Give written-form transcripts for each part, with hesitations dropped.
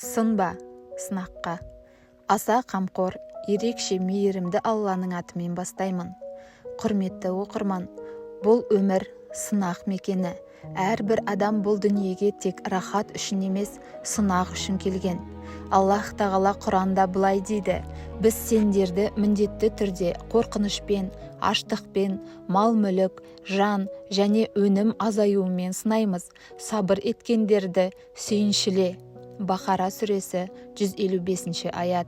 Сынба сынаққа. Аса қамқор, ерекше мейірімді Алланың атымен бастаймын. Құрметті оқырман, бұл өмір сынақ мекені. Әрбір адам бұл дүниеге тек рахат үшін емес, сынақ үшін келген. Аллах тағала Құранда былай дейді: біз сендерді міндетті түрде қорқынышпен, аштықпен, мал-мүлік, жан және өнім азаюымен сынаймыз. Сабыр еткендерді сүйіншіле. Бақара сүресі 155 аят.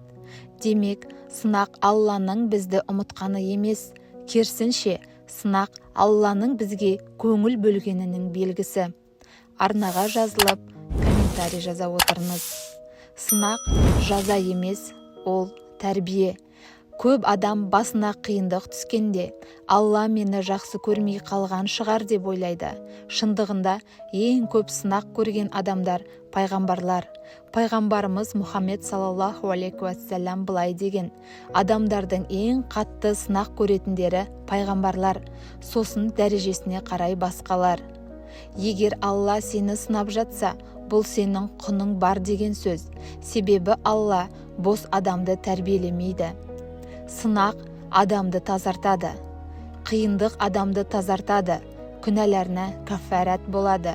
Демек, сынақ Алланың бізді ұмытқаны емес, керісінше, сынақ Алланың бізге көңіл бөлгенінің белгісі. Арнаға жазылып, комментарий жаза отырыңыз. Сынақ жаза емес, ол тәрбие. Көп адам басына қиындық түскенде, Алла мені жақсы көрмей қалған шығар деп ойлайды. Шындығында ең көп сынақ көрген адамдар пайғамбарлар. Пайғамбарымыз Мұхаммед саллаллаху алейхи уассалам былай деген: адамдардың ең қатты сынақ көретіндері пайғамбарлар, сосын дәрежесіне қарай басқалар. Егер Алла сені сынап жатса, бұл сенің құның бар деген сөз. Себебі Алла бос адамды тәрбиелемейді. Сынақ адамды тазартады. Қиындық адамды тазартады. Күнәларына кафарат болады.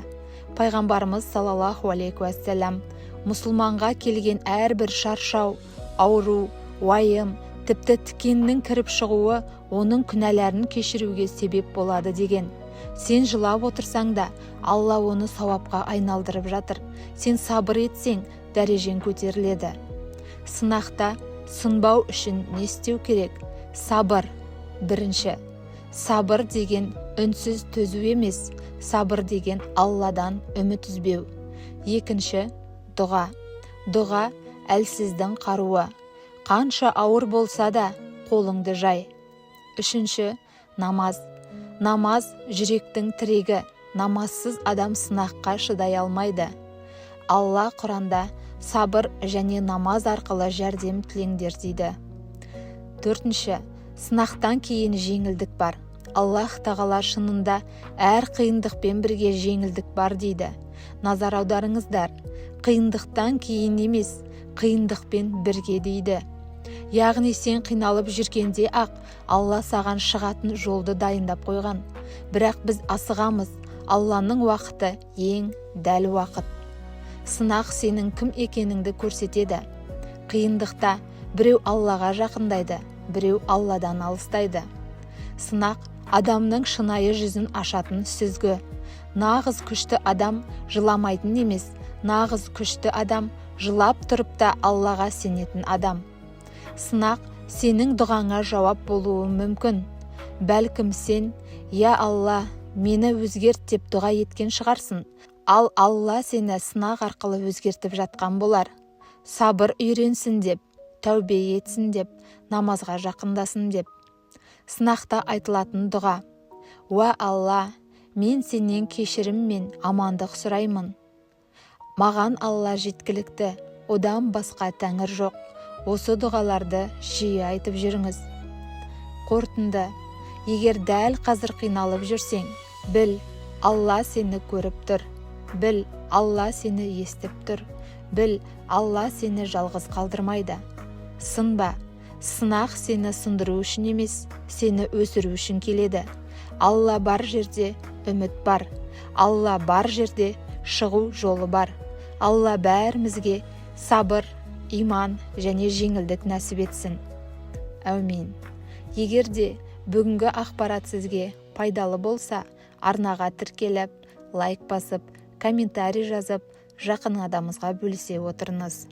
Пайғамбарымыз саллаллаху алейхи уассалам мұсылманға келген әрбір шаршау, ауру, уайым, тіпті тікеннің кіріп шығуы оның күнәларын кешіруге себеп болады деген. Сен жылап отырсаң да, Алла оны сауапқа айналдырып жатыр. Сен сабыр етсең, дәрежең көтеріледі. Сынақта сынбау үшін не істеу керек? Сабыр. Бірінші, сабыр деген үнсіз төзу емес, сабыр деген Алладан үміт үзбеу. Екінші, дұға. Дұға әлсіздің қаруы. Қанша ауыр болса да қолыңды жай. Үшінші, намаз. Намаз жүректің тірегі. Намазсыз адам сынаққа шыдай алмайды. Алла Құранда сабыр және намаз арқылы жәрдем тілеңдер дейді. Төртінші, сынақтан кейін жеңілдік бар. Аллах тағала шынында әр қиындықпен бірге жеңілдік бар дейді. Назар аударыңыздар, қиындықтан кейін емес, қиындықпен бірге дейді. Яғни сен қиналып жүргенде ақ Алла саған шығатын жолды дайындап қойған. Бірақ біз асығамыз, Алланың уақыты ең дәл уақыт. Сынақ сенің кім екеніңді көрсетеді. Қиындықта біреу Аллаға жақындайды, біреу Алладан алыстайды. Сынақ адамның шынайы жүзін ашатын сүзгі. Нағыз күшті адам жыламайтын емес, нағыз күшті адам жылап тұрып та Аллаға сенетін адам. Сынақ сенің дұғаңа жауап болуы мүмкін. Бәлкім сен: «Я Алла, мені өзгерт» деп дұға еткен шығарсың. Ал Алла сені сынақ арқылы өзгертіп жатқан болар. Сабыр үйренсін деп, тәубе етсін деп, намазға жақындасын деп. Сынақта айтылатын дұға: «Уа Алла, мен сенен кешірім мен амандық сұраймын. Маған Алла жеткілікті, одан басқа тәңір жоқ». Осы дұғаларды жиі айтып жүріңіз. Қорытынды: егер дәл қазір қиналып жүрсең, біл, Алла сені көріп тұр. Біл, Алла сені естіп тұр. Біл, Алла сені жалғыз қалдырмайды. Сынба. Сынақ сені сындыру үшін емес, сені өсіру үшін келеді. Алла бар жерде үміт бар. Алла бар жерде шығу жолы бар. Алла бәрімізге сабыр, иман және жеңілдік нәсіп етсін. Әумин. Егер де бүгінгі ақпарат сізге пайдалы болса, арнаға тіркеліп, лайк басып, комментарий жазып, жақын адамыңызға бөлісе отырыңыз.